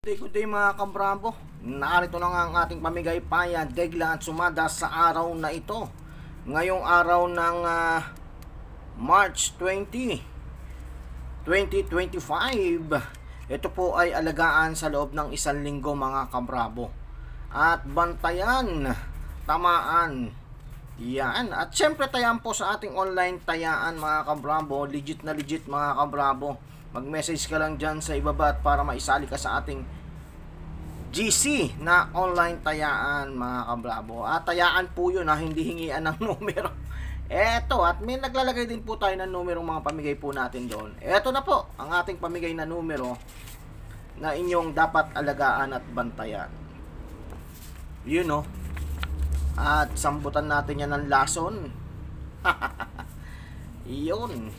Good day mga kabravo. Narito na nga ang ating pamigay paya, degla at sumada sa araw na ito. Ngayong araw ng March 20, 2025. Ito po ay alagaan sa loob ng isang linggo mga kabravo. At bantayan, tamaan. Yan. At syempre tayan po sa ating online tayaan mga kabravo. Legit na legit mga kabravo. Mag-message ka lang dyan sa ibaba at para maisali ka sa ating GC na online tayaan mga kabravo. At tayaan po yun, hindi hingian ng numero. Eto, at may naglalagay din po tayo ng numero mga pamigay po natin doon. Eto na po ang ating pamigay na numero na inyong dapat alagaan at bantayan. Yun o. At sambutan natin yan ng lason. Yun.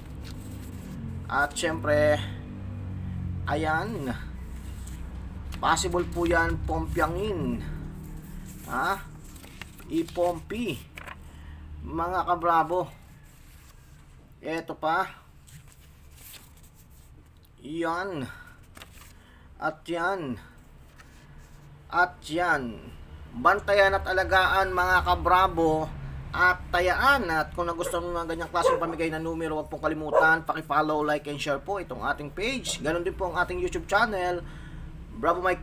At syempre, ayan, possible po yan pompyangin, ipompi mga kabravo. Eto pa, yan, at yan, at yan. Bantayan at alagaan mga kabravo at tayaan. At kung nagustuhan mo ng ganyang klaseng pamigay na numero, huwag pong kalimutan paki-follow, like and share po itong ating page. Ganon din po ang ating YouTube channel, Bravo Mike.